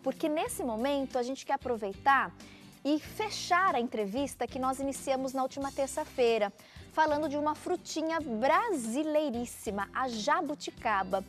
porque nesse momento a gente quer aproveitar e fechar a entrevista que nós iniciamos na última terça-feira, falando de uma frutinha brasileiríssima, a jabuticaba.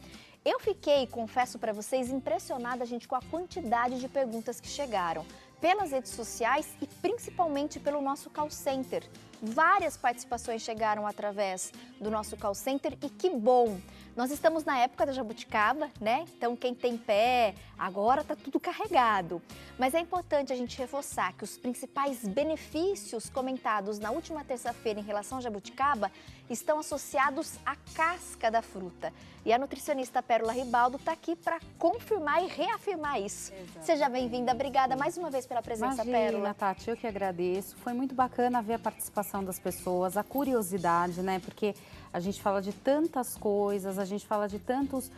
Eu fiquei, confesso para vocês, impressionada, gente, com a quantidade de perguntas que chegaram pelas redes sociais e principalmente pelo nosso call center. Várias participações chegaram através do nosso call center e que bom! Nós estamos na época da jabuticaba, né? Então quem tem pé, agora tá tudo carregado. Mas é importante a gente reforçar que os principais benefícios comentados na última terça-feira em relação à jabuticaba estão associados à casca da fruta. E a nutricionista Pérola Ribaldo está aqui para confirmar e reafirmar isso. Exatamente. Seja bem-vinda, obrigada mais uma vez pela presença, Pérola. Tati, eu que agradeço. Foi muito bacana ver a participação das pessoas, a curiosidade, né? Porque a gente fala de tantas coisas, a gente fala de tantos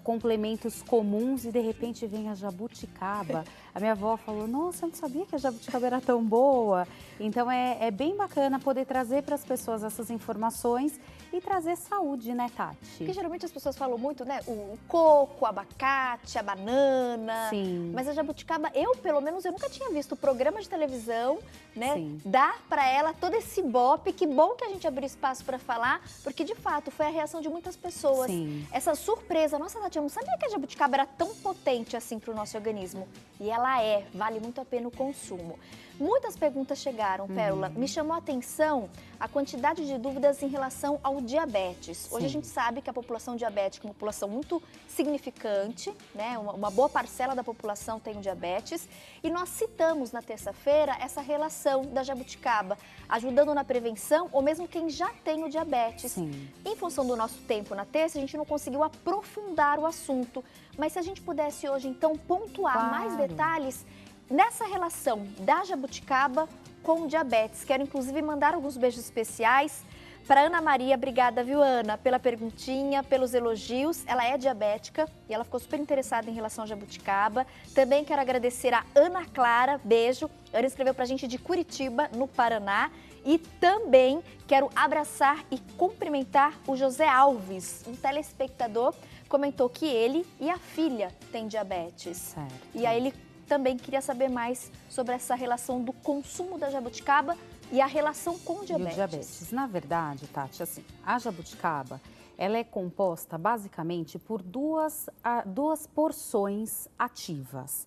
complementos comuns e de repente vem a jabuticaba. A minha avó falou, nossa, eu não sabia que a jabuticaba era tão boa. Então é bem bacana poder trazer para as pessoas essas informações e trazer saúde, né, Tati? Porque geralmente as pessoas falam muito, né, o coco, o abacate, a banana. Sim. Mas a jabuticaba, pelo menos, eu nunca tinha visto o programa de televisão, né, Sim. dar para ela todo esse ibope. Que bom que a gente abriu espaço para falar, porque de fato foi a reação de muitas pessoas. Sim. Essa surpresa, nossa, Tati, eu não sabia que a jabuticaba era tão potente assim para o nosso organismo. E ela vale muito a pena o consumo. Muitas perguntas chegaram, Pérola. Me chamou a atenção a quantidade de dúvidas em relação ao diabetes. Hoje a gente sabe que a população diabética é uma população muito significante, né? Uma boa parcela da população tem o diabetes. E nós citamos na terça-feira essa relação da jabuticaba, ajudando na prevenção ou mesmo quem já tem o diabetes. Sim. Em função do nosso tempo na terça, a gente não conseguiu aprofundar o assunto. Mas se a gente pudesse hoje, então, pontuar mais detalhes nessa relação da jabuticaba com o diabetes. Quero, inclusive, mandar alguns beijos especiais para Ana Maria. Obrigada, viu, Ana, pela perguntinha, pelos elogios. Ela é diabética e ela ficou super interessada em relação à jabuticaba. Também quero agradecer a Ana Clara, beijo. Ana escreveu para a gente de Curitiba, no Paraná. E também quero abraçar e cumprimentar o José Alves, um telespectador, comentou que ele e a filha têm diabetes. Certo. E aí ele também queria saber mais sobre essa relação do consumo da jabuticaba e a relação com o diabetes. E o diabetes. Na verdade, Tati, assim, a jabuticaba, ela é composta basicamente por duas porções ativas.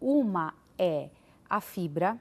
Uma é a fibra,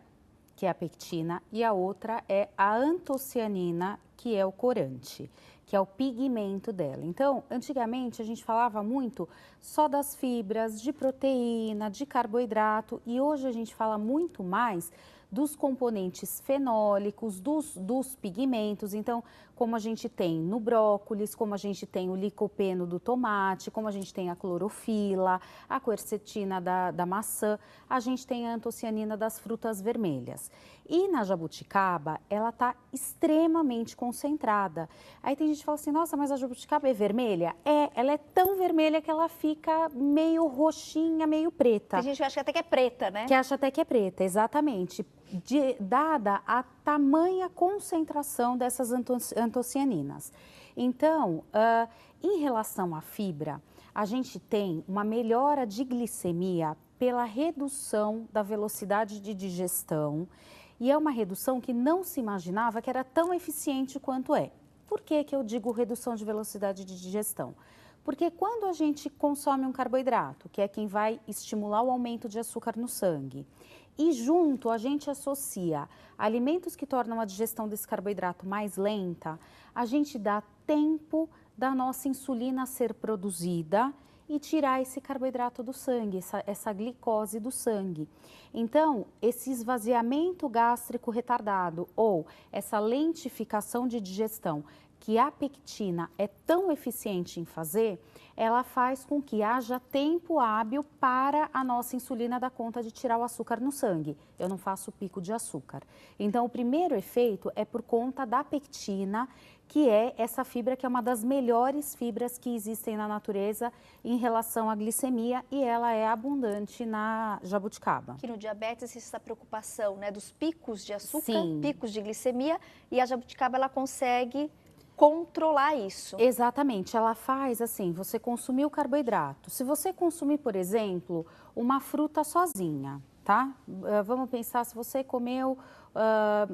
que é a pectina, e a outra é a antocianina, que é o corante, que é o pigmento dela. Então, antigamente a gente falava muito só das fibras, de proteína, de carboidrato, e hoje a gente fala muito mais dos componentes fenólicos, dos pigmentos. Então, como a gente tem no brócolis, como a gente tem o licopeno do tomate, como a gente tem a clorofila, a quercetina da maçã, a gente tem a antocianina das frutas vermelhas. E na jabuticaba, ela está extremamente concentrada. Aí tem gente que fala assim, nossa, mas a jabuticaba é vermelha? Ela é tão vermelha que ela fica meio roxinha, meio preta. Tem gente que acha até que é preta, né? Que acha até que é preta, exatamente. Dada a tamanha concentração dessas antocianinas. Então, em relação à fibra, a gente tem uma melhora de glicemia pela redução da velocidade de digestão e é uma redução que não se imaginava que era tão eficiente quanto é. Por que eu digo redução de velocidade de digestão? Porque quando a gente consome um carboidrato, que é quem vai estimular o aumento de açúcar no sangue, e junto a gente associa alimentos que tornam a digestão desse carboidrato mais lenta, a gente dá tempo da nossa insulina ser produzida e tirar esse carboidrato do sangue, essa glicose do sangue. Então, esse esvaziamento gástrico retardado ou essa lentificação de digestão que a pectina é tão eficiente em fazer, ela faz com que haja tempo hábil para a nossa insulina dar conta de tirar o açúcar no sangue. Eu não faço pico de açúcar. Então, o primeiro efeito é por conta da pectina, que é essa fibra que é uma das melhores fibras que existem na natureza em relação à glicemia e ela é abundante na jabuticaba. Que no diabetes existe essa preocupação, né, dos picos de açúcar, Sim. picos de glicemia, e a jabuticaba ela consegue controlar isso. Exatamente, ela faz assim, você consumir o carboidrato. Se você consumir, por exemplo, uma fruta sozinha, tá? Vamos pensar se você comeu,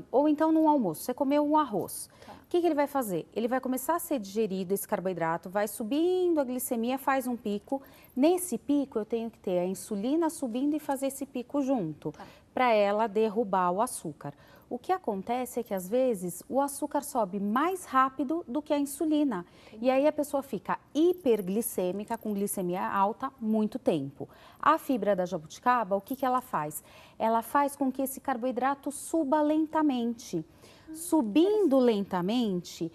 ou então no almoço, você comeu um arroz. Tá. O que ele vai fazer? Ele vai começar a ser digerido, esse carboidrato, vai subindo a glicemia, faz um pico. Nesse pico eu tenho que ter a insulina subindo e fazer esse pico junto, para ela derrubar o açúcar. O que acontece é que, às vezes, o açúcar sobe mais rápido do que a insulina. E aí a pessoa fica hiperglicêmica, com glicemia alta, muito tempo. A fibra da jabuticaba, o que ela faz? Ela faz com que esse carboidrato suba lentamente. Subindo lentamente,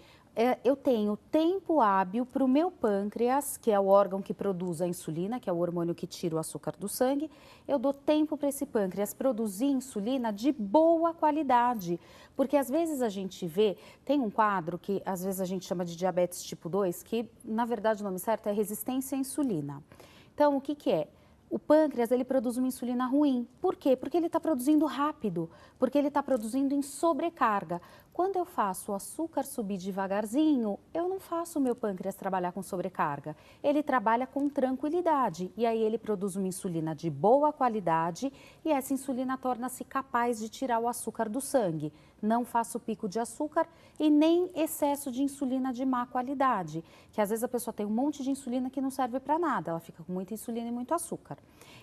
eu tenho tempo hábil para o meu pâncreas, que é o órgão que produz a insulina, que é o hormônio que tira o açúcar do sangue. Eu dou tempo para esse pâncreas produzir insulina de boa qualidade. Porque às vezes a gente vê, tem um quadro que às vezes a gente chama de diabetes tipo 2, que na verdade o nome certo é resistência à insulina. Então, o que é? O pâncreas, ele produz uma insulina ruim. Por quê? Porque ele está produzindo rápido, porque ele está produzindo em sobrecarga. Quando eu faço o açúcar subir devagarzinho, eu não faço o meu pâncreas trabalhar com sobrecarga. Ele trabalha com tranquilidade e aí ele produz uma insulina de boa qualidade e essa insulina torna-se capaz de tirar o açúcar do sangue. Não faço pico de açúcar e nem excesso de insulina de má qualidade, que às vezes a pessoa tem um monte de insulina que não serve para nada, ela fica com muita insulina e muito açúcar.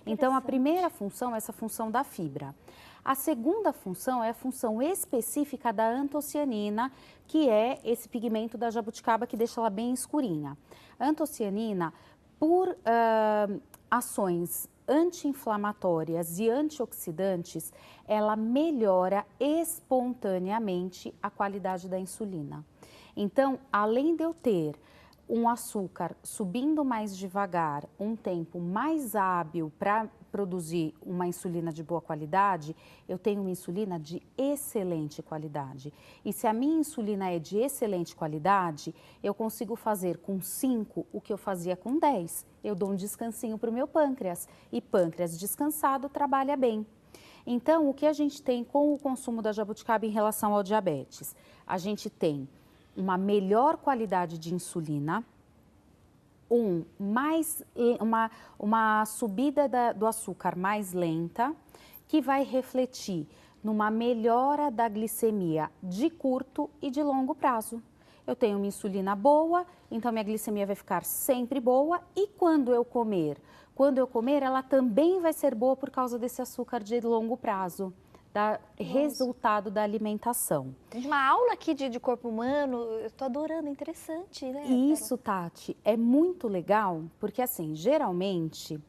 Então, a primeira função é essa função da fibra. A segunda função é a função específica da antocianina, que é esse pigmento da jabuticaba que deixa ela bem escurinha. A antocianina, por ações anti-inflamatórias e antioxidantes, ela melhora espontaneamente a qualidade da insulina. Então, além de eu ter um açúcar subindo mais devagar, um tempo mais hábil para produzir uma insulina de boa qualidade, eu tenho uma insulina de excelente qualidade. E se a minha insulina é de excelente qualidade, eu consigo fazer com 5 o que eu fazia com 10. Eu dou um descansinho para o meu pâncreas e pâncreas descansado trabalha bem. Então, o que a gente tem com o consumo da jabuticaba em relação ao diabetes? A gente tem uma melhor qualidade de insulina, uma subida do açúcar mais lenta, que vai refletir numa melhora da glicemia de curto e de longo prazo. Eu tenho uma insulina boa, então minha glicemia vai ficar sempre boa e quando eu comer, ela também vai ser boa por causa desse açúcar de longo prazo. Resultado da alimentação. Tem uma aula aqui de corpo humano, eu tô adorando, é interessante, né? Isso, Tati, é muito legal, porque assim, geralmente,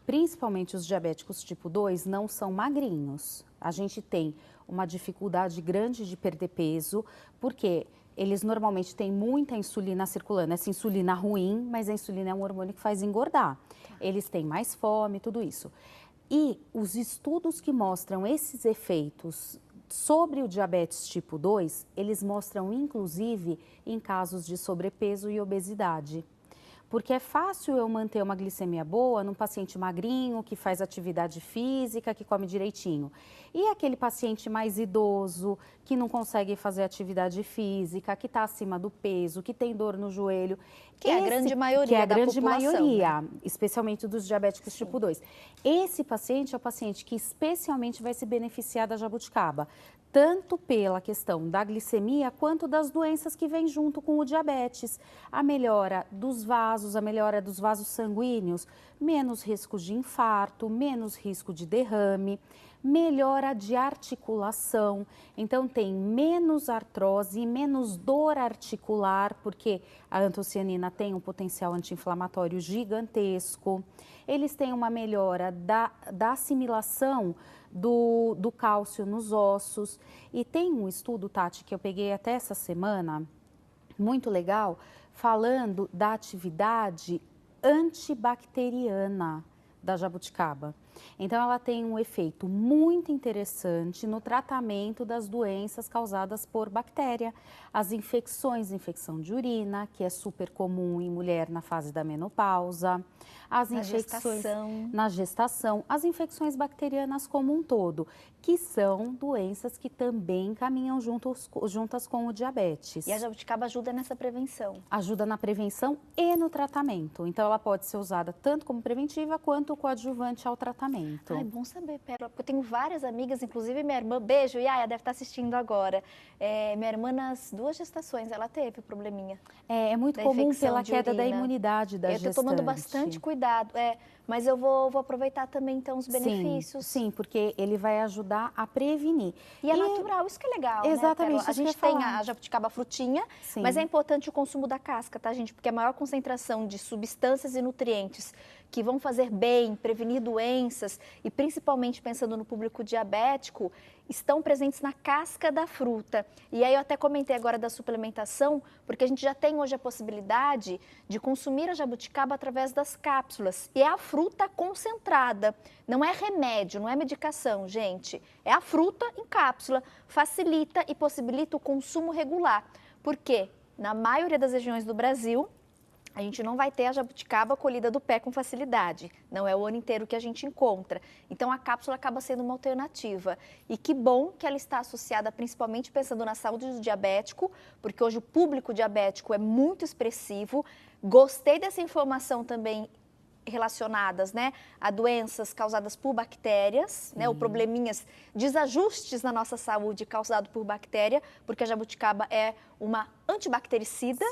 principalmente os diabéticos tipo 2, não são magrinhos. A gente tem uma dificuldade grande de perder peso, porque eles normalmente têm muita insulina circulando. Essa insulina ruim, mas a insulina é um hormônio que faz engordar. Eles têm mais fome, tudo isso. E os estudos que mostram esses efeitos sobre o diabetes tipo 2, eles mostram inclusive em casos de sobrepeso e obesidade. Porque é fácil eu manter uma glicemia boa num paciente magrinho, que faz atividade física, que come direitinho. E aquele paciente mais idoso, que não consegue fazer atividade física, que está acima do peso, que tem dor no joelho. Que é a grande maioria que é a da grande população, maioria, né? especialmente dos diabéticos tipo 2. Esse paciente é o paciente que especialmente vai se beneficiar da jabuticaba, tanto pela questão da glicemia, quanto das doenças que vêm junto com o diabetes. A melhora dos vasos, a melhora dos vasos sanguíneos, menos risco de infarto, menos risco de derrame, melhora de articulação, então tem menos artrose e menos dor articular, porque a antocianina tem um potencial anti-inflamatório gigantesco. Eles têm uma melhora da assimilação do cálcio nos ossos. E tem um estudo, Tati, que eu peguei até essa semana, muito legal, falando da atividade antibacteriana da jabuticaba. Então, ela tem um efeito muito interessante no tratamento das doenças causadas por bactéria. As infecções, infecção de urina, que é super comum em mulher na fase da menopausa. As infecções na gestação, as infecções bacterianas como um todo, que são doenças que também caminham juntas com o diabetes. E a jabuticaba ajuda nessa prevenção? Ajuda na prevenção e no tratamento. Então, ela pode ser usada tanto como preventiva quanto coadjuvante ao tratamento. Ai, bom saber, Pérola, porque eu tenho várias amigas, inclusive minha irmã, beijo, Yaya, deve estar assistindo agora. Minha irmã, nas 2 gestações, ela teve probleminha. É muito comum pela queda da imunidade da gestante. Eu estou tomando bastante cuidado, mas eu vou aproveitar também, então, os benefícios. Sim, porque ele vai ajudar a prevenir. E é natural, isso que é legal, exatamente, né, a gente tem a jabuticaba frutinha, mas é importante o consumo da casca, tá, gente? Porque a maior concentração de substâncias e nutrientes que vão fazer bem, prevenir doenças e principalmente pensando no público diabético, estão presentes na casca da fruta. E aí eu até comentei agora da suplementação, porque a gente já tem hoje a possibilidade de consumir a jabuticaba através das cápsulas. E é a fruta concentrada, não é remédio, não é medicação, gente. É a fruta em cápsula, facilita e possibilita o consumo regular. Por quê? Na maioria das regiões do Brasil, a gente não vai ter a jabuticaba colhida do pé com facilidade. Não é o ano inteiro que a gente encontra. Então, a cápsula acaba sendo uma alternativa. E que bom que ela está associada, principalmente pensando na saúde do diabético, porque hoje o público diabético é muito expressivo. Gostei dessa informação também relacionadas, né, a doenças causadas por bactérias, né, ou probleminhas, desajustes na nossa saúde causado por bactéria, porque a jabuticaba é uma antibactericida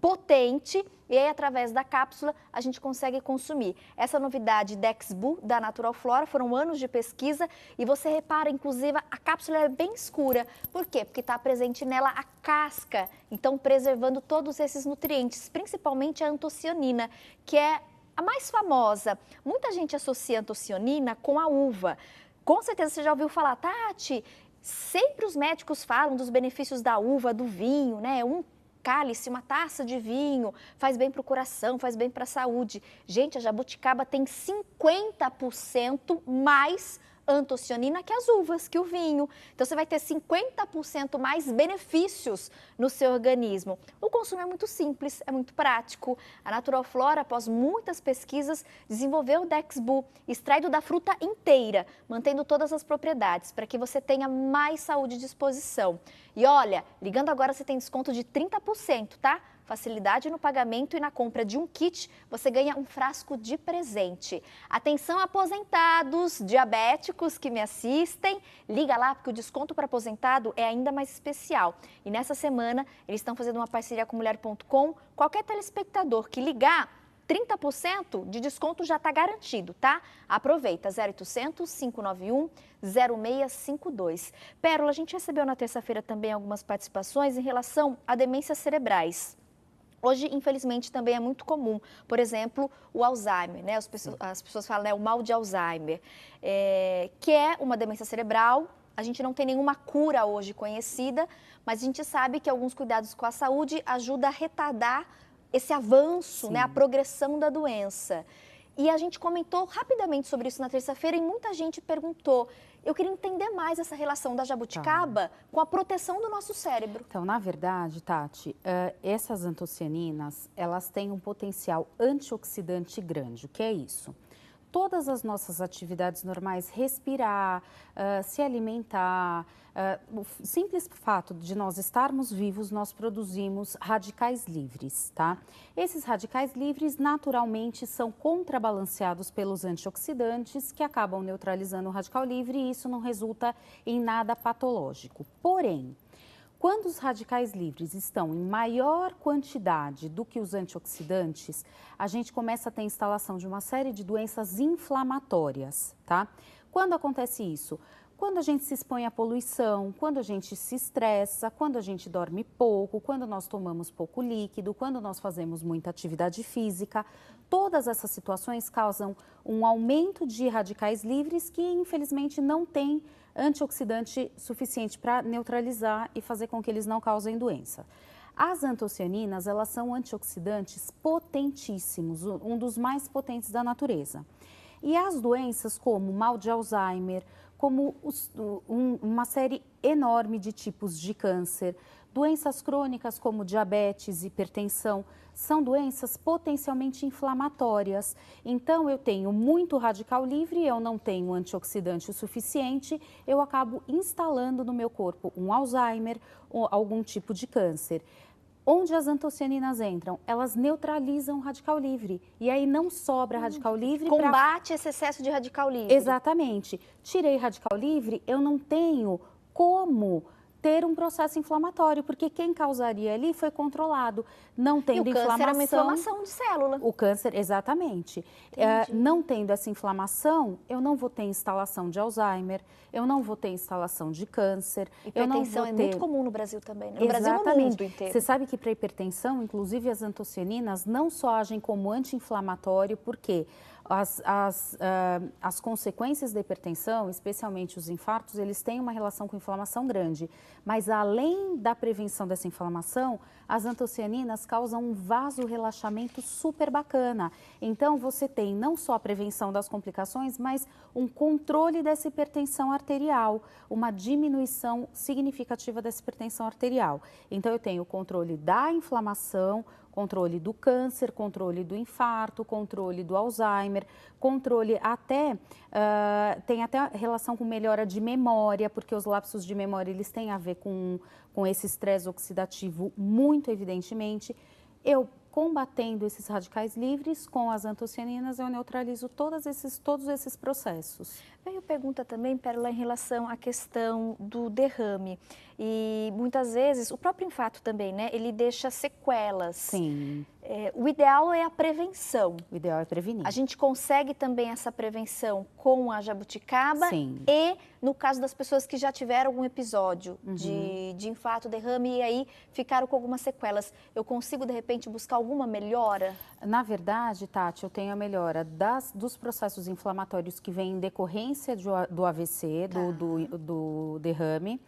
potente e aí através da cápsula a gente consegue consumir. Essa novidade Dexbu da Natural Flora foram anos de pesquisa e você repara, inclusive, a cápsula é bem escura. Por quê? Porque está presente nela a casca, então preservando todos esses nutrientes, principalmente a antocianina, que é a mais famosa. Muita gente associa a antocianina com a uva. Com certeza você já ouviu falar, Tati, sempre os médicos falam dos benefícios da uva, do vinho, né? Um cálice, uma taça de vinho, faz bem para o coração, faz bem para a saúde. Gente, a jabuticaba tem 50% mais antocianina que as uvas, que o vinho. Então, você vai ter 50% mais benefícios no seu organismo. O consumo é muito simples, é muito prático. A Natural Flora, após muitas pesquisas, desenvolveu o Dexbu, extraído da fruta inteira, mantendo todas as propriedades, para que você tenha mais saúde e disposição. E olha, ligando agora você tem desconto de 30%, tá? Facilidade no pagamento e na compra de um kit, você ganha um frasco de presente. Atenção aposentados, diabéticos que me assistem, liga lá porque o desconto para aposentado é ainda mais especial. E nessa semana eles estão fazendo uma parceria com Mulher.com, qualquer telespectador que ligar, 30% de desconto já está garantido, tá? Aproveita, 0800 591 0652. Pérola, a gente recebeu na terça-feira também algumas participações em relação a demências cerebrais. Hoje, infelizmente, também é muito comum, por exemplo, o Alzheimer, né? As pessoas falam, né, o mal de Alzheimer, que é uma demência cerebral. A gente não tem nenhuma cura hoje conhecida, mas a gente sabe que alguns cuidados com a saúde ajudam a retardar esse avanço, né, a progressão da doença. E a gente comentou rapidamente sobre isso na terça-feira e muita gente perguntou. Eu queria entender mais essa relação da jabuticaba com a proteção do nosso cérebro. Então, na verdade, Tati, essas antocianinas, elas têm um potencial antioxidante grande. O que é isso? Todas as nossas atividades normais, respirar, se alimentar, o simples fato de nós estarmos vivos, nós produzimos radicais livres, tá? Esses radicais livres, naturalmente, são contrabalanceados pelos antioxidantes, que acabam neutralizando o radical livre e isso não resulta em nada patológico. Porém, quando os radicais livres estão em maior quantidade do que os antioxidantes, a gente começa a ter instalação de uma série de doenças inflamatórias, tá? Quando acontece isso? Quando a gente se expõe à poluição, quando a gente se estressa, quando a gente dorme pouco, quando nós tomamos pouco líquido, quando nós fazemos muita atividade física, todas essas situações causam um aumento de radicais livres que, infelizmente, não tem antioxidante suficiente para neutralizar e fazer com que eles não causem doença. As antocianinas, elas são antioxidantes potentíssimos, um dos mais potentes da natureza. E as doenças como mal de Alzheimer, como uma série enorme de tipos de câncer, doenças crônicas como diabetes, hipertensão, são doenças potencialmente inflamatórias. Então, eu tenho muito radical livre, eu não tenho antioxidante o suficiente, eu acabo instalando no meu corpo um Alzheimer ou algum tipo de câncer. Onde as antocianinas entram? Elas neutralizam o radical livre. E aí não sobra radical livre. Combate esse excesso de radical livre. Exatamente. Tirei radical livre, eu não tenho como ter um processo inflamatório, porque quem causaria ali foi controlado, não tendo inflamação. O câncer é uma inflamação de célula. O câncer, exatamente. Não tendo essa inflamação, eu não vou ter instalação de Alzheimer, eu não vou ter instalação de câncer. Hipertensão é muito comum no Brasil também, né? No Exatamente. Brasil e no mundo inteiro. Você sabe que para hipertensão, inclusive as antocianinas não só agem como anti-inflamatório, porque as consequências da hipertensão, especialmente os infartos, eles têm uma relação com inflamação grande. Mas além da prevenção dessa inflamação, as antocianinas causam um vasorrelaxamento super bacana. Então, você tem não só a prevenção das complicações, mas um controle dessa hipertensão arterial, uma diminuição significativa dessa hipertensão arterial. Então, eu tenho o controle da inflamação, controle do câncer, controle do infarto, controle do Alzheimer, controle até, tem até relação com melhora de memória, porque os lapsos de memória eles têm a ver com esse estresse oxidativo muito evidentemente. Eu combatendo esses radicais livres com as antocianinas, eu neutralizo todos esses processos. Veio pergunta também, Pérola, em relação à questão do derrame. E muitas vezes, o próprio infarto também, né? Ele deixa sequelas. Sim. O ideal é a prevenção. O ideal é prevenir. A gente consegue também essa prevenção com a jabuticaba. Sim. E no caso das pessoas que já tiveram algum episódio de infarto, derrame e aí ficaram com algumas sequelas, eu consigo de repente buscar alguma melhora? Na verdade, Tati, eu tenho a melhora dos processos inflamatórios que vêm em decorrência do AVC, do derrame.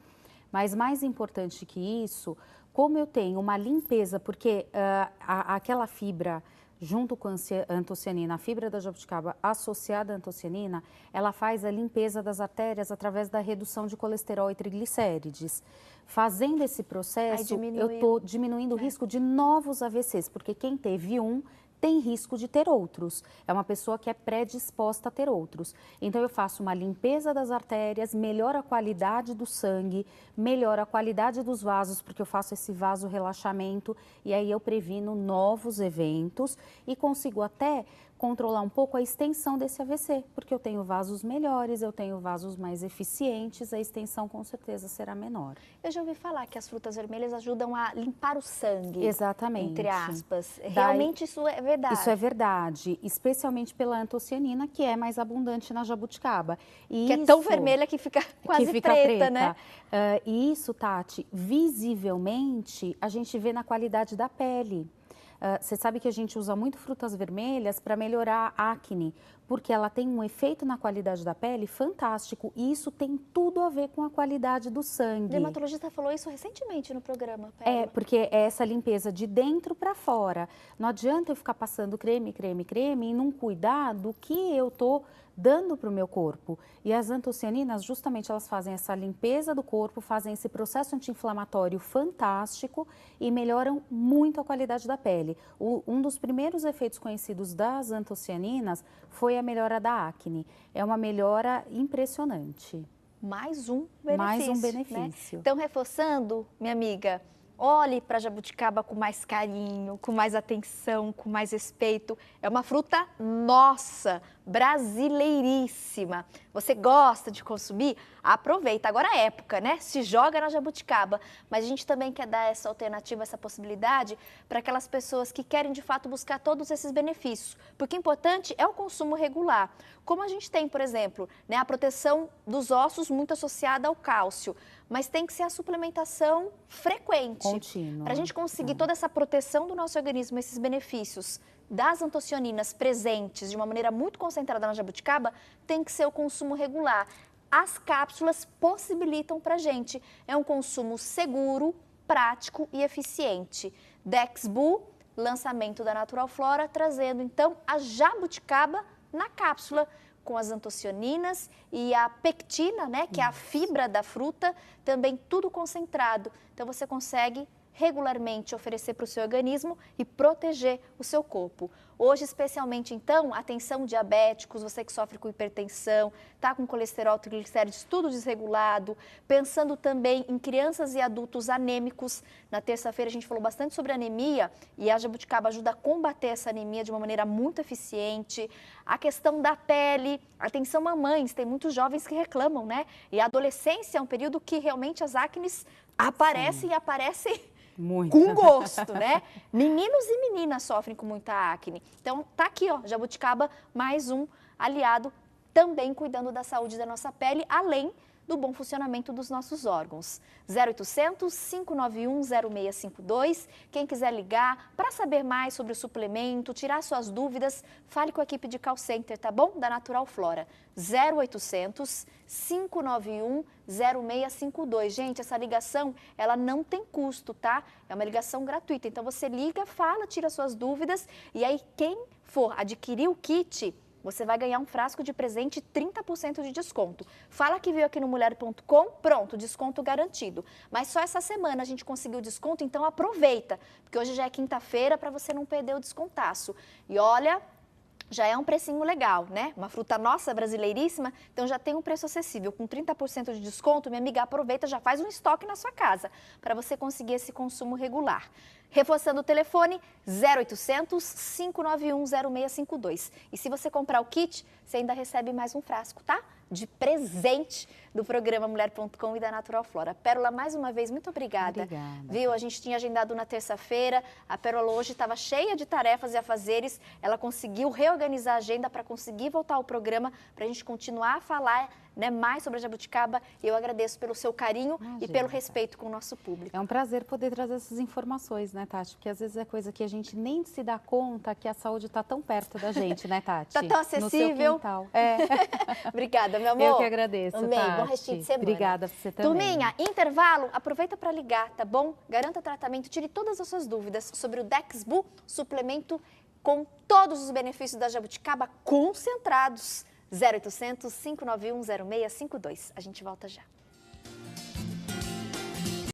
Mas mais importante que isso, como eu tenho uma limpeza, porque aquela fibra junto com a antocianina, a fibra da jabuticaba associada à antocianina, ela faz a limpeza das artérias através da redução de colesterol e triglicérides. Fazendo esse processo, eu estou diminuindo o risco de novos AVCs, porque quem teve um tem risco de ter outros. É uma pessoa que é predisposta a ter outros. Então, eu faço uma limpeza das artérias, melhoro a qualidade do sangue, melhoro a qualidade dos vasos, porque eu faço esse vasorrelaxamento e aí eu previno novos eventos e consigo até controlar um pouco a extensão desse AVC, porque eu tenho vasos melhores, eu tenho vasos mais eficientes, a extensão com certeza será menor. Eu já ouvi falar que as frutas vermelhas ajudam a limpar o sangue. Exatamente. Entre aspas. Realmente isso é verdade? Isso é verdade, especialmente pela antocianina, que é mais abundante na jabuticaba. E que é tão vermelha que fica quase preta, né? E isso, Tati, visivelmente, a gente vê na qualidade da pele. Você sabe que a gente usa muito frutas vermelhas para melhorar a acne, porque ela tem um efeito na qualidade da pele fantástico e isso tem tudo a ver com a qualidade do sangue. O dermatologista falou isso recentemente no programa, Pérola. Porque é essa limpeza de dentro para fora. Não adianta eu ficar passando creme e não cuidar do que eu estou dando para o meu corpo. E as antocianinas, justamente, elas fazem essa limpeza do corpo, fazem esse processo anti-inflamatório fantástico e melhoram muito a qualidade da pele. Um dos primeiros efeitos conhecidos das antocianinas foi a melhora da acne. É uma melhora impressionante. Mais um benefício. Mais um benefício. Né? Então, reforçando, minha amiga, olhe para a jabuticaba com mais carinho, com mais atenção, com mais respeito. É uma fruta nossa, brasileiríssima. Você gosta de consumir? Aproveita. Agora é época, né? Se joga na jabuticaba. Mas a gente também quer dar essa alternativa, essa possibilidade para aquelas pessoas que querem de fato buscar todos esses benefícios. Porque o importante é o consumo regular. Como a gente tem, por exemplo, né, a proteção dos ossos muito associada ao cálcio. Mas tem que ser a suplementação frequente. Contínua. Para a gente conseguir toda essa proteção do nosso organismo, esses benefícios das antocianinas presentes de uma maneira muito concentrada na jabuticaba, tem que ser o consumo regular. As cápsulas possibilitam para a gente. É um consumo seguro, prático e eficiente. Dexbu, lançamento da Natural Flora, trazendo então a jabuticaba na cápsula, com as antocianinas e a pectina, né, que é a fibra da fruta, também tudo concentrado. Então você consegue regularmente oferecer para o seu organismo e proteger o seu corpo. Hoje, especialmente, então, atenção diabéticos, você que sofre com hipertensão, está com colesterol, triglicérides, tudo desregulado, pensando também em crianças e adultos anêmicos. Na terça-feira a gente falou bastante sobre anemia e a jabuticaba ajuda a combater essa anemia de uma maneira muito eficiente. A questão da pele, atenção mamães, tem muitos jovens que reclamam, né? E a adolescência é um período que realmente as acnes aparecem e aparecem muito. Com gosto, né? Meninos e meninas sofrem com muita acne. Então, tá aqui, ó, jabuticaba, mais um aliado também cuidando da saúde da nossa pele, além do bom funcionamento dos nossos órgãos. 0800 591 0652. Quem quiser ligar para saber mais sobre o suplemento, tirar suas dúvidas, fale com a equipe de call center, tá bom? Da Natural Flora. 0800 591 0652. Gente, essa ligação, ela não tem custo, tá? É uma ligação gratuita. Então você liga, fala, tira suas dúvidas e aí quem for adquirir o kit, você vai ganhar um frasco de presente, 30% de desconto. Fala que veio aqui no mulher.com, pronto, desconto garantido. Mas só essa semana a gente conseguiu desconto, então aproveita, porque hoje já é quinta-feira para você não perder o descontaço. E olha, já é um precinho legal, né? Uma fruta nossa, brasileiríssima, então já tem um preço acessível. Com 30% de desconto, minha amiga, aproveita, já faz um estoque na sua casa, para você conseguir esse consumo regular. Reforçando o telefone, 0800 591 0652. E se você comprar o kit, você ainda recebe mais um frasco, tá? De presente do programa Mulher.com e da Natural Flora. Pérola, mais uma vez, muito obrigada. Obrigada. Viu? A gente tinha agendado na terça-feira, a Pérola hoje estava cheia de tarefas e afazeres, ela conseguiu reorganizar a agenda para conseguir voltar ao programa, para a gente continuar a falar, né, mais sobre a jabuticaba. Eu agradeço pelo seu carinho e pelo respeito com o nosso público. É um prazer poder trazer essas informações, né, Tati? Porque às vezes é coisa que a gente nem se dá conta que a saúde está tão perto da gente, né, Tati? Tá tão acessível. No seu quintal. É. Obrigada, meu amor. Eu que agradeço, Amei. Tati. Bom restinho de semana. Obrigada pra você também. Turminha, intervalo, aproveita para ligar, tá bom? Garanta tratamento, tire todas as suas dúvidas sobre o Dexbu, suplemento com todos os benefícios da jabuticaba concentrados. 0800 591 0652. A gente volta já.